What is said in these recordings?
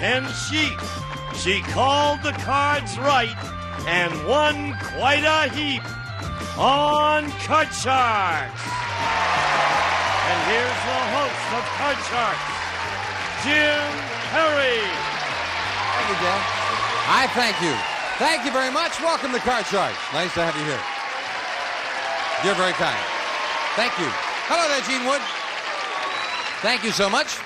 10 sheep. She called the cards right and won quite a heap on Card Sharks. And here's the host of Card Sharks, Jim Perry. Thank you, Dan. I thank you. Thank you very much. Welcome to Card Sharks. Nice to have you here. You're very kind. Thank you. Hello there, Gene Wood. Thank you so much.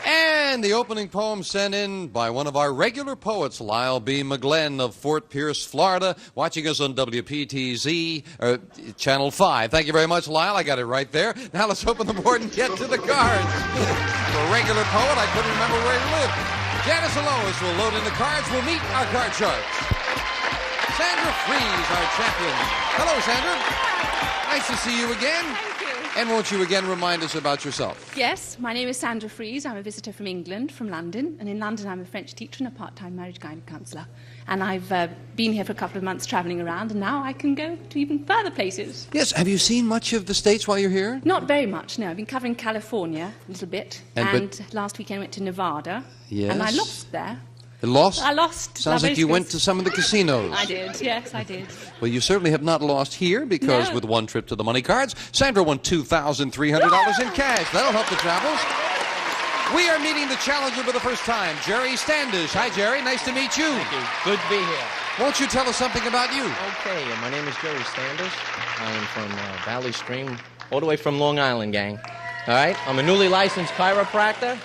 And the opening poem sent in by one of our regular poets, Lyle B. McGlenn of Fort Pierce, Florida, watching us on WPTZ, Channel 5. Thank you very much, Lyle. I got it right there. Now let's open the board and get to the cards. For a regular poet, I couldn't remember where he lived. Janice and Lois will load in the cards. We'll meet our card sharks. Sandra Fries, our champion. Hello, Sandra. Nice to see you again. Thank you. And won't you again remind us about yourself? Yes, my name is Sandra Fries. I'm a visitor from England, from London. And in London, I'm a French teacher and a part-time marriage guidance counsellor. And I've been here for a couple of months travelling around, and now I can go to even further places. Yes. Have you seen much of the States while you're here? Not very much, no. I've been covering California a little bit. And last weekend I went to Nevada. Yes. And I lost there. Lost? I lost. Sounds like you went to some of the casinos. I did, yes, I did. Well, you certainly have not lost here because with one trip to the money cards, Sandra won $2,300 in cash. That'll help the travels. We are meeting the challenger for the first time, Jerry Standish. Hi, Jerry. Nice to meet you. Thank you. Good to be here. Won't you tell us something about you? Okay, my name is Jerry Standish. I am from Valley Stream, all the way from Long Island, gang. All right? I'm a newly licensed chiropractor.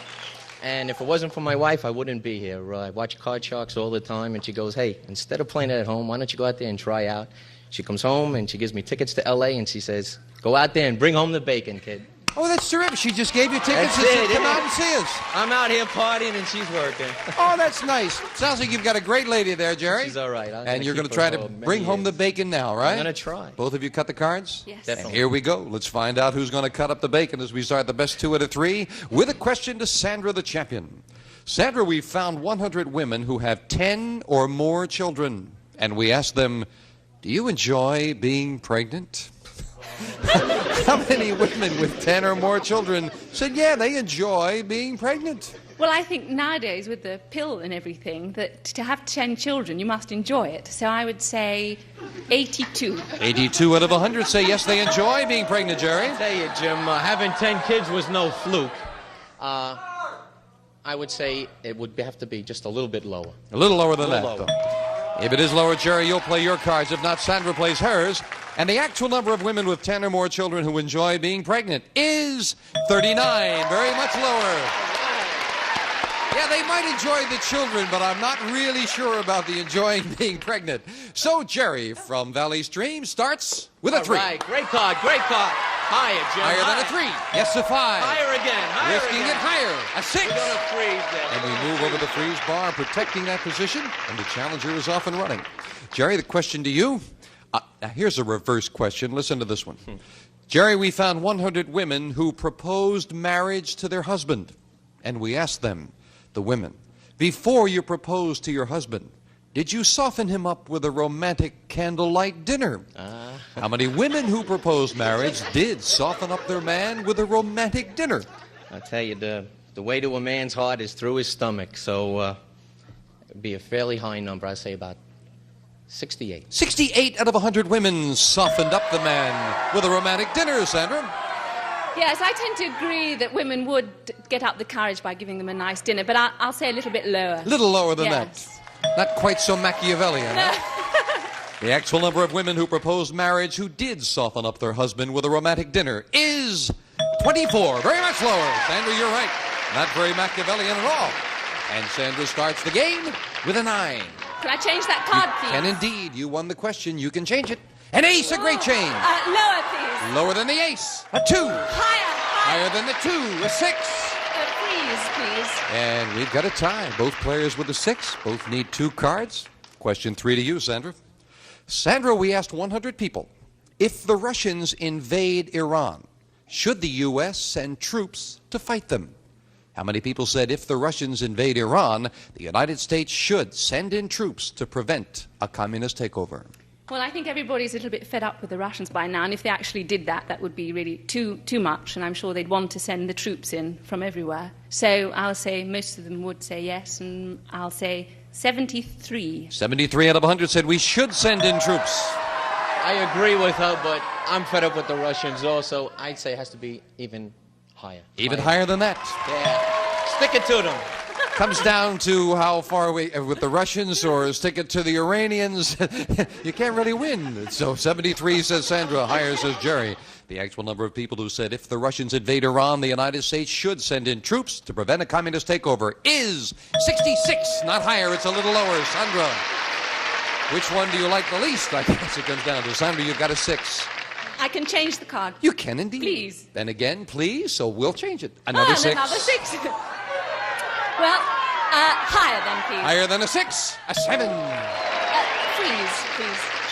And if it wasn't for my wife, I wouldn't be here. I watch Card Sharks all the time, and she goes, hey, instead of playing it at home, why don't you go out there and try out? She comes home, and she gives me tickets to L.A., and she says, go out there and bring home the bacon, kid. Oh, that's terrific. She just gave you tickets and said, come out and see us. I'm out here partying, and she's working. Oh, that's nice. Sounds like you've got a great lady there, Jerry. She's all right. And you're going to try to bring home the bacon now, right? I'm going to try. Both of you cut the cards? Yes. Definitely. And here we go. Let's find out who's going to cut up the bacon as we start the best 2 out of 3 with a question to Sandra, the champion. Sandra, we've found 100 women who have 10 or more children. And we asked them, do you enjoy being pregnant? How many women with 10 or more children said, yeah, they enjoy being pregnant? Well, I think nowadays with the pill and everything, that to have 10 children, you must enjoy it. So I would say 82. 82 out of 100 say yes, they enjoy being pregnant, Jerry. I tell you, Jim, having 10 kids was no fluke. I would say it would have to be just a little bit lower. A little lower than that, lower. though. If it is lower, Jerry, you'll play your cards. If not, Sandra plays hers. And the actual number of women with 10 or more children who enjoy being pregnant is 39. Very much lower. Yeah, they might enjoy the children, but I'm not really sure about the enjoying being pregnant. So Jerry from Valley Stream starts with a 3. All right, great card, great card. Higher, Jim. Higher than a 3. Yes, a 5. Higher again, higher Risking again. it higher. A 6. We're going to freeze there. And we move over the freeze bar, protecting that position, and the challenger is off and running. Jerry, the question to you. Now, here's a reverse question. Listen to this one. Jerry, we found 100 women who proposed marriage to their husband. And we asked them, the women, before you proposed to your husband, did you soften him up with a romantic candlelight dinner? How many women who proposed marriage did soften up their man with a romantic dinner? I tell you, the way to a man's heart is through his stomach, so it'd be a fairly high number. I'd say about 68. 68 out of 100 women softened up the man with a romantic dinner, Sandra. Yes, I tend to agree that women would get up the courage by giving them a nice dinner, but I'll say a little bit lower. A little lower than yes. that. Not quite so Machiavellian, No. huh? The actual number of women who proposed marriage who did soften up their husband with a romantic dinner is 24. Very much lower. Sandra, you're right. Not very Machiavellian at all. And Sandra starts the game with a 9. Can I change that card, please? And indeed, you won the question. You can change it. An ace, a great change. Lower, please. Lower than the ace. A 2. Higher. Higher than the 2. A 6. Freeze, please. And we've got a tie. Both players with a 6. Both need 2 cards. Question 3 to you, Sandra. Sandra, we asked 100 people, if the Russians invade Iran, should the U.S. send troops to fight them? How many people said if the Russians invade Iran, the United States should send in troops to prevent a communist takeover? Well, I think everybody's a little bit fed up with the Russians by now, and if they actually did that, that would be really too much, and I'm sure they'd want to send the troops in from everywhere. So I'll say most of them would say yes, and I'll say 73. 73 out of 100 said we should send in troops. I agree with her, but I'm fed up with the Russians also. I'd say it has to be even higher. Even higher than that. Yeah. Stick it to them. Comes down to how far away with the Russians or stick it to the Iranians. You can't really win. So 73 says Sandra, higher says Jerry. The actual number of people who said if the Russians invade Iran, the United States should send in troops to prevent a communist takeover is 66. Not higher, it's a little lower. Sandra, which one do you like the least? I guess it comes down to Sandra, you've got a 6. I can change the card. You can indeed. Please. Then again, please, so we'll change it. Another 6. Another 6. Well, higher then, please. Higher than a 6. A 7. Please.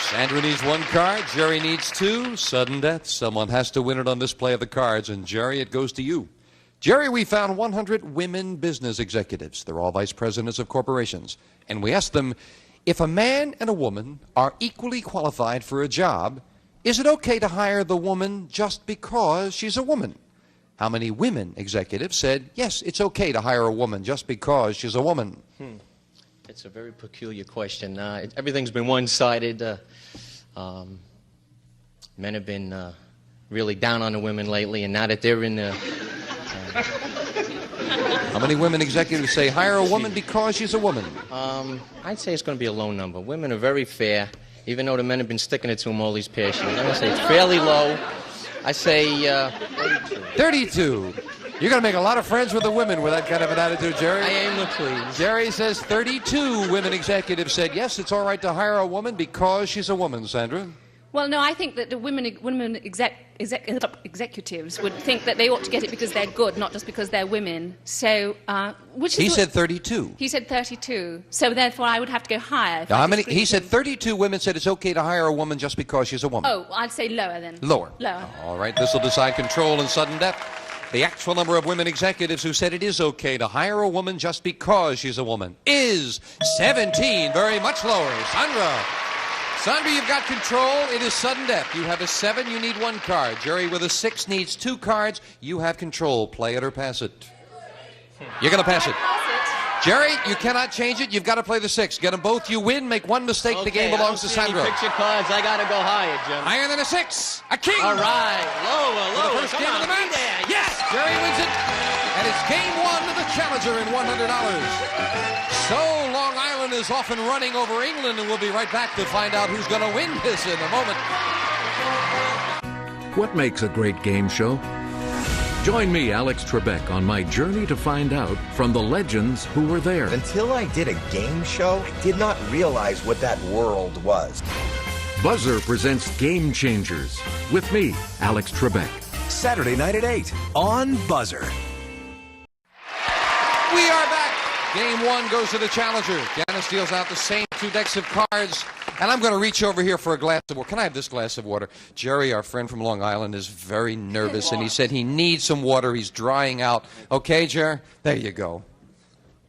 Sandra needs 1 card. Jerry needs 2. Sudden death. Someone has to win it on this play of the cards. And Jerry, it goes to you. Jerry, we found 100 women business executives. They're all vice presidents of corporations. And we asked them, if a man and a woman are equally qualified for a job, is it okay to hire the woman just because she's a woman? How many women executives said, yes, it's okay to hire a woman just because she's a woman? It's a very peculiar question. Everything's been one-sided. Men have been really down on the women lately, and now that they're in the... How many women executives say hire a woman because she's a woman? I'd say it's going to be a low number. Women are very fair, even though the men have been sticking it to them all these past years. I'm going to say it's fairly low. I say 32. You're going to make a lot of friends with the women with that kind of an attitude, Jerry. I aim to please. Jerry says 32 women executives said, yes, it's all right to hire a woman because she's a woman, Sandra. Well, no, I think that the women executives would think that they ought to get it because they're good, not just because they're women. So, which is... He said 32. He said 32. So, therefore, I would have to go higher. Now, how many? He said 32 women said it's okay to hire a woman just because she's a woman. Oh, I'd say lower then. Lower. Lower. All right, this will decide control and sudden death. The actual number of women executives who said it is okay to hire a woman just because she's a woman is 17, very much lower. Sandra, you've got control. It is sudden death. You have a 7, you need 1 card. Jerry with a 6 needs 2 cards. You have control. Play it or pass it. You're going to pass it. Jerry, you cannot change it. You've got to play the 6. Get them both. You win. Make 1 mistake. The game belongs to Sandra. Picture cards. I got to go higher, Jim. Higher than a 6. A king. All right. Lower. The first game of the match. Yes, Jerry wins it. And it's game 1 of the Challenger in $100. So Long Island is off and running over England, and we'll be right back to find out who's going to win this in a moment. What makes a great game show? Join me, Alex Trebek, on my journey to find out from the legends who were there. Until I did a game show, I did not realize what that world was. Buzzer presents Game Changers with me, Alex Trebek. Saturday night at 8 on Buzzer. We are back. Game 1 goes to the Challenger. Janice deals out the same 2 decks of cards. And I'm going to reach over here for a glass of water. Can I have this glass of water? Jerry, our friend from Long Island, is very nervous, and he said he needs some water. He's drying out. Okay, Jerry? There you go.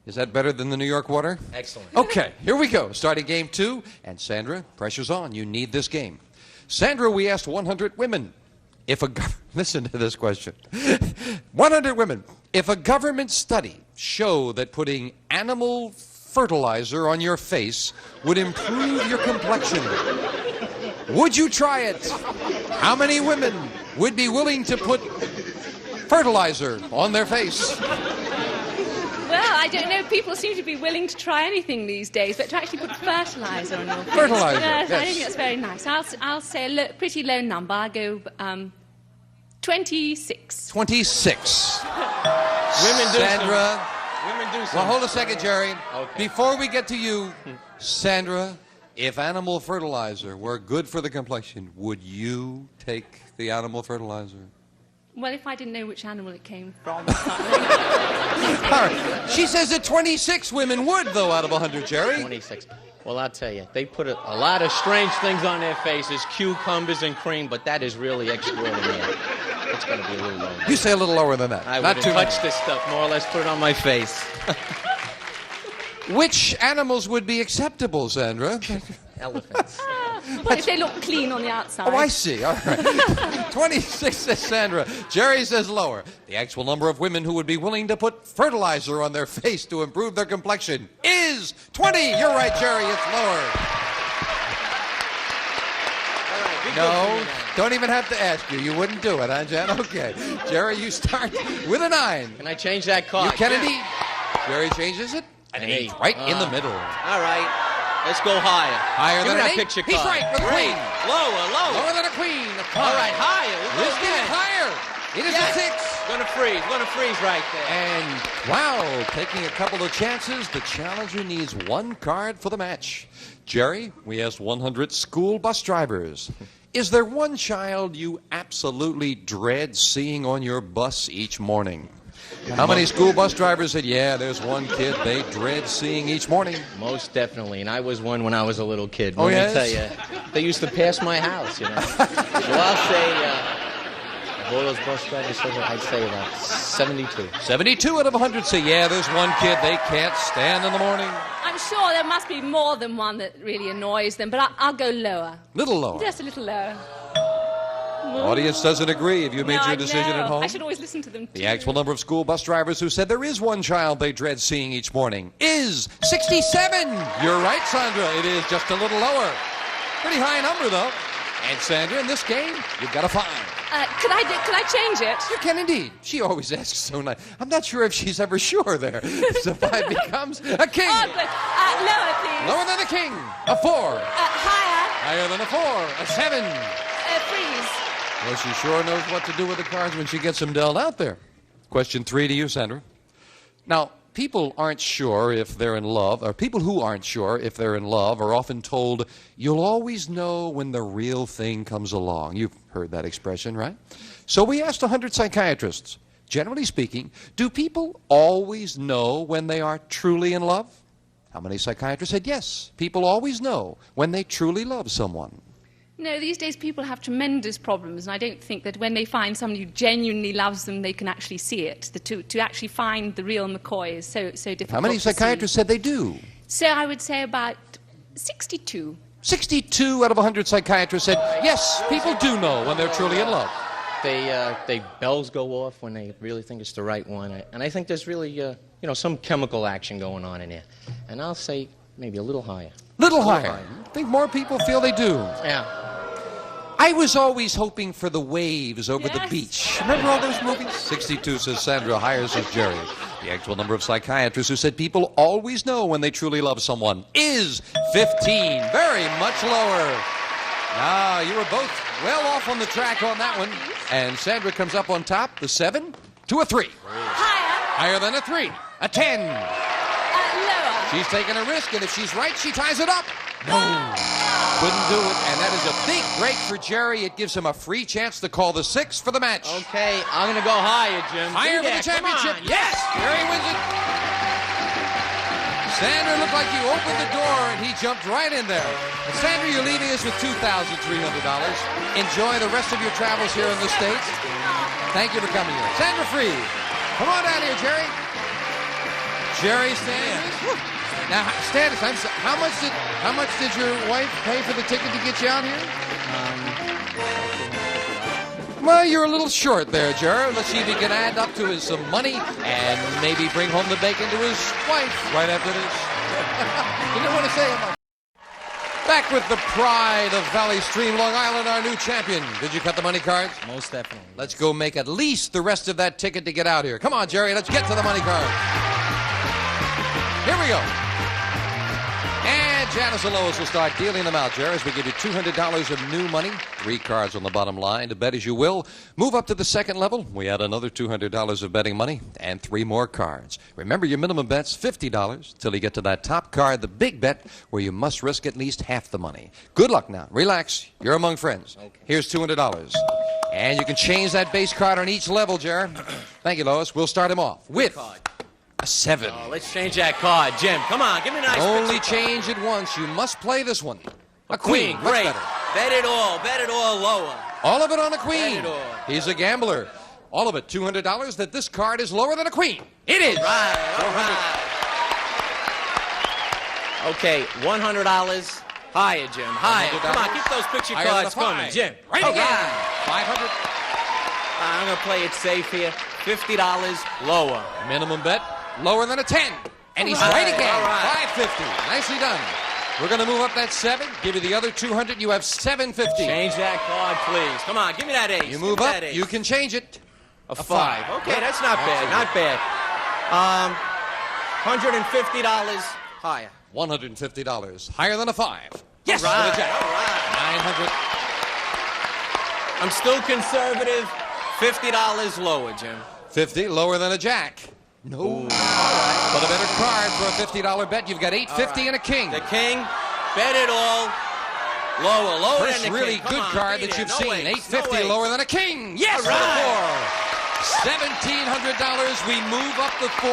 Is that better than the New York water? Excellent. Okay, here we go. Starting game 2. And Sandra, pressure's on. You need this game. Sandra, we asked 100 women. Listen to this question. 100 women. If a government study showed that putting animal fertilizer on your face would improve your complexion, would you try it? How many women would be willing to put fertilizer on their face? Well, I don't know. People seem to be willing to try anything these days, but to actually put fertilizer on your face. Fertilizer, yes. yes. I think that's very nice. I'll say a pretty low number. I'll go 26. 26. Women do Sandra. Women do Well, hold a second, Jerry. Okay. Before we get to you, Sandra, if animal fertilizer were good for the complexion, would you take the animal fertilizer? Well, if I didn't know which animal it came from. All right. She says that 26 women would, though, out of 100, Jerry. 26. Well, I'll tell you, they put a lot of strange things on their faces, cucumbers and cream, but that is really extraordinary. It's going to be a little low. You say a little lower than that. I Not wouldn't too touch much. this stuff, more or less put it on my face. Which animals would be acceptable, Sandra? Elephants. Well, if they look clean on the outside. Oh, I see. All right. 26 says Sandra. Jerry says lower. The actual number of women who would be willing to put fertilizer on their face to improve their complexion is 20. You're right, Jerry. It's lower. No, don't even have to ask you. You wouldn't do it, huh, Jen? Okay. Jerry, you start with a 9. Can I change that card? You can indeed. Jerry changes it. An 8. Right in the middle. All right. Let's go higher. Higher Give than me an that 8. picture He's card. right with a queen. Lower. Lower than a queen. All right, higher. Let's Let's get it higher. It is a 6. Gonna freeze right there. And, wow, taking a couple of chances, the challenger needs 1 card for the match. Jerry, we asked 100 school bus drivers. Is there one child you absolutely dread seeing on your bus each morning? How many school bus drivers said, yeah, there's one kid they dread seeing each morning? Most definitely, and I was one when I was a little kid. Oh, Let yes? me tell you, they used to pass my house, you know. So I'll say, of all those bus drivers, I'd say about 72. 72 out of 100 say, yeah, there's one kid they can't stand in the morning. I'm sure there must be more than one that really annoys them, but I'll go lower. Little lower. Just a little lower. Audience doesn't agree. Have you made your decision at home? I should always listen to them, too. The actual number of school bus drivers who said there is one child they dread seeing each morning is 67. You're right, Sandra. It is just a little lower. Pretty high number, though. And Sandra, in this game, you've got a 5. Could I change it? You can indeed. She always asks so nice. I'm not sure if she's ever sure there. So 5 becomes a king. Oh, good. Lower, please. Lower than a king. A 4. Higher. Higher than a 4. A 7. Freeze. Well, she sure knows what to do with the cards when she gets them dealt out there. Question 3 to you, Sandra. Now, people aren't sure if they're in love, or people who aren't sure if they're in love are often told, you'll always know when the real thing comes along. You've heard that expression, right? So we asked 100 psychiatrists, generally speaking, do people always know when they are truly in love? How many psychiatrists said yes, people always know when they truly love someone? No, these days people have tremendous problems, and I don't think that when they find somebody who genuinely loves them, they can actually see it. To actually find the real McCoy is so difficult. How many psychiatrists said they do? So I would say about 62. 62 out of 100 psychiatrists said, yes, people do know when they're truly in love. They bells go off when they really think it's the right one, and I think there's really some chemical action going on in there. And I'll say maybe a little higher. Little higher. I think more people feel they do. Yeah. I was always hoping for the waves over the Yes. beach. Remember all those movies? 62 says Sandra, higher says Jerry. The actual number of psychiatrists who said people always know when they truly love someone is 15. Very much lower. Now, you were both well off on the track on that one. And Sandra comes up on top, the 7 to a 3. Higher. Higher than a 3. A 10. Lower. She's taking a risk, and if she's right, she ties it up. No. Couldn't do it, and that is a big break for Jerry. It gives him a free chance to call the 6 for the match. Okay, I'm going to go higher, Jim. Higher for the championship. Yes, Jerry wins it. Sandra looked like you opened the door, and he jumped right in there. And Sandra, you're leaving us with $2,300. Enjoy the rest of your travels here in the States. Thank you for coming here. Sandra Free. Come on down here, Jerry. Jerry Standish. Now, Standish, how much did your wife pay for the ticket to get you out here? Well, you're a little short there, Jerry. Let's see if he can add up to his some money and maybe bring home the bacon to his wife right after this. You didn't want to say it. Back with the pride of Valley Stream, Long Island, our new champion. Did you cut the money cards? Most definitely. Let's go make at least the rest of that ticket to get out here. Come on, Jerry, let's get to the money cards. Here we go. And Janice and Lois will start dealing them out, Jerry, as we give you $200 of new money. 3 cards on the bottom line. To bet as you will. Move up to the second level. We add another $200 of betting money and 3 more cards. Remember, your minimum bet's $50 till you get to that top card, the big bet, where you must risk at least half the money. Good luck now. Relax. You're among friends. Okay. Here's $200. And you can change that base card on each level, Jerry. Thank you, Lois. We'll start him off with a 7. Oh, let's change that card, Jim. Come on, give me a nice Only change it once. You must play this one. A queen. Much Great. better. Bet it all lower. All of it on a queen. Bet it all. He's a gambler. All of it $200 that this card is lower than a queen. It is. Right. Okay, $100. Higher, Jim. Higher. Come on, keep those picture Higher than cards the 5. coming, Jim. Right All again. 500. I'm going to play it safe here. $50 lower. Minimum bet lower than a 10. And he's All right right, again. all right. 550. Nicely done. We're going to move up that 7. Give you the other 200. You have 750. Change that card, please. Come on, give me that ace. You move Give me up. that ace. You can change it. A 5. Okay, that's not bad. Not bad. $150 higher. $150. Higher than a 5. Yes. All right. For the jack. All right. 900. I'm still conservative. $50 lower, Jim. 50. Lower than a jack. No. All right. But a better card for a $50 bet. You've got 850 and a king. The king, bet it all. Lower First than the really king. Come good on, card be that there. you've No seen. ace. 850 No ace. lower than a king. Yes, All for the right. 4. $1,700. We move up the 4.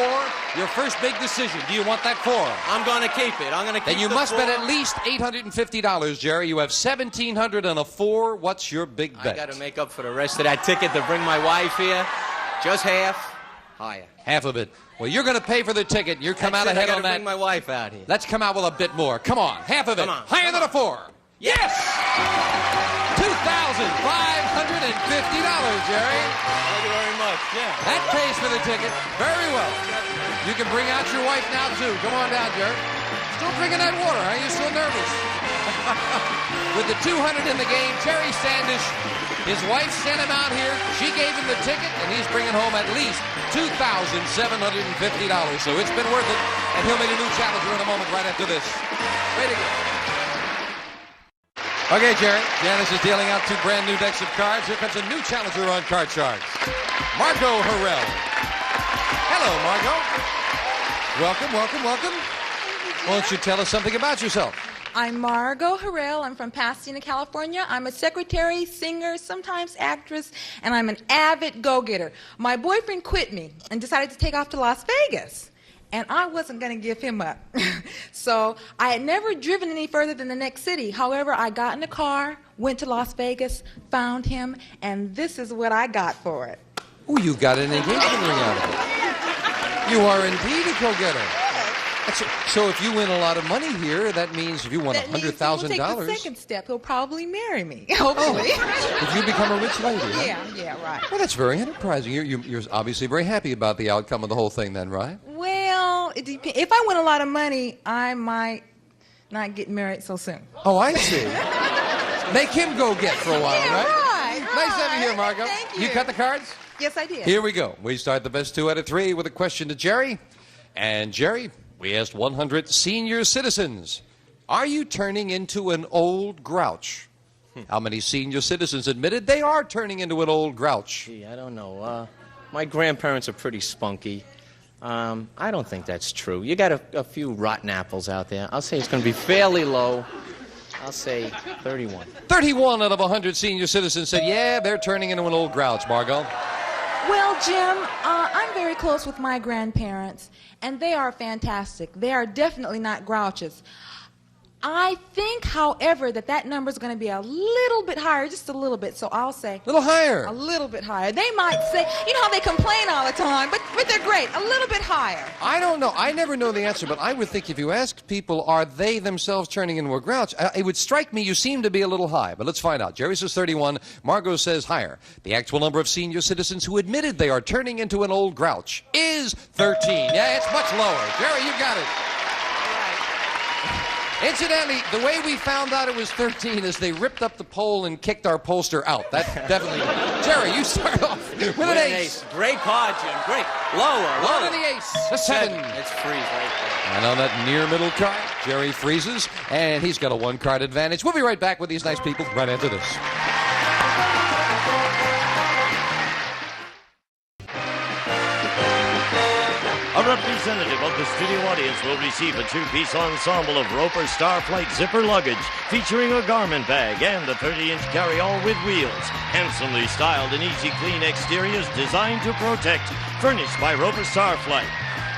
Your first big decision. Do you want that 4? I'm going to keep it. I'm going to keep Then you the must 4. bet at least $850, Jerry. You have $1,700 and a 4. What's your big bet? I got to make up for the rest of that ticket to bring my wife here. Just half. Higher. Half of it. Well, you're going to pay for the ticket. You come out That's it. ahead I on gotta that. bring my wife out here. Let's come out with a bit more. Come on. Half of it. Come on. Higher than a 4. Yes! $2,550, Jerry. Thank you very much. Yeah. That pays for the ticket. Very well. You can bring out your wife now, too. Come on down, Jerry. Still drinking that water, huh? You're still nervous. With the 200 in the game, Terry Standish, his wife sent him out here. She gave him the ticket, and he's bringing home at least $2,750. So it's been worth it, and he'll meet a new challenger in a moment right after this. Way to go. Okay, Jerry. Janice is dealing out 2 brand new decks of cards. Here comes a new challenger on Card Sharks. Margot Harrell. Hello, Margot. Welcome, welcome, welcome. Why don't you tell us something about yourself? I'm Margot Harrell. I'm from Pasadena, California. I'm a secretary, singer, sometimes actress, and I'm an avid go-getter. My boyfriend quit me and decided to take off to Las Vegas, and I wasn't going to give him up. So I had never driven any further than the next city. However, I got in a car, went to Las Vegas, found him, and this is what I got for it. Oh, you got an engagement ring out of it. You are indeed a go-getter. So if you win a lot of money here, that means if you won That means he will $100,000. take the second step. He'll probably marry me, hopefully. If you become a rich lady. Huh? Yeah, right. Well, that's very enterprising. You're obviously very happy about the outcome of the whole thing then, right? Well, it depends. If I win a lot of money, I might not get married so soon. Oh, I see. Make him go get for a while, Yeah, right? right. Nice to have you here, Margot. Thank you. You cut the cards? Yes, I did. Here we go. We start the best 2 out of 3 with a question to Jerry. And Jerry, we asked 100 senior citizens, are you turning into an old grouch? How many senior citizens admitted they are turning into an old grouch? Gee, I don't know. My grandparents are pretty spunky. I don't think that's true. You got a few rotten apples out there. I'll say it's going to be fairly low. I'll say 31. 31 out of 100 senior citizens said, yeah, they're turning into an old grouch, Margot. Well, Jim, I'm very close with my grandparents, and they are fantastic. They are definitely not grouches. I think, however, that number is going to be a little bit higher, just a little bit. So I'll say A little higher. a little bit higher. They might say, you know how they complain all the time, but they're great. A little bit higher. I don't know. I never know the answer, but I would think if you asked people, are they themselves turning into a grouch, it would strike me you seem to be a little high. But let's find out. Jerry says 31. Margot says higher. The actual number of senior citizens who admitted they are turning into an old grouch is 13. Yeah, it's much lower. Jerry, you got it. Incidentally, the way we found out it was 13 is they ripped up the poll and kicked our pollster out. That definitely... Jerry, you start off with an ace. Great card, Jim. Great. Lower. Lower than the ace. The 7. It's freeze right there. And on that near middle card, Jerry freezes, and he's got a 1-card advantage. We'll be right back with these nice people right after this. A representative of the studio audience will receive a 2-piece ensemble of Roper Starflight zipper luggage featuring a garment bag and a 30-inch carry-all with wheels. Handsomely styled and easy clean exteriors designed to protect. Furnished by Roper Starflight.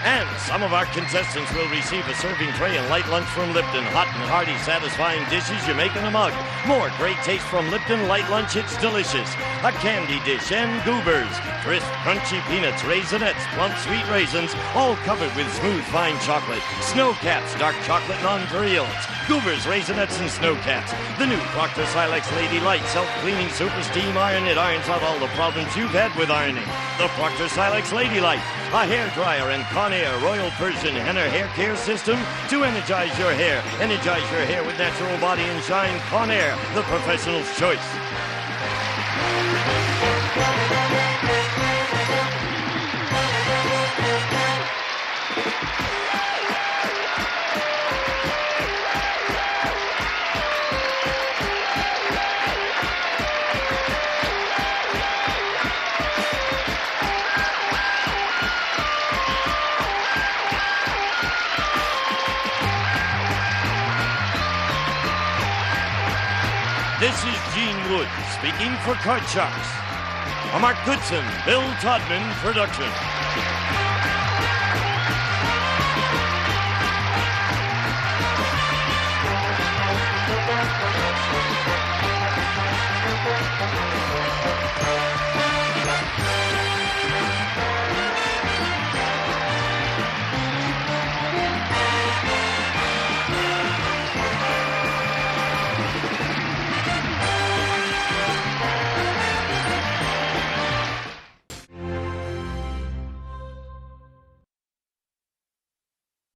And some of our contestants will receive a serving tray and light lunch from Lipton. Hot and hearty, satisfying dishes you make in a mug. More great taste from Lipton Light Lunch. It's delicious. A candy dish and goobers. Crisp, crunchy peanuts, raisinets, plump sweet raisins, all covered with smooth, fine chocolate. Snow caps, dark chocolate nonpareils. Goobers, Raisinets, and Snowcats. The new Proctor Silex Lady Light self-cleaning super steam iron. It irons out all the problems you've had with ironing. The Proctor Silex Lady Light, a hair dryer and Conair Royal Persian henna hair care system to energize your hair. Energize your hair with natural body and shine. Conair, the professional's choice. This is Gene Wood speaking for Card Sharks. A Mark Goodson, Bill Todman production.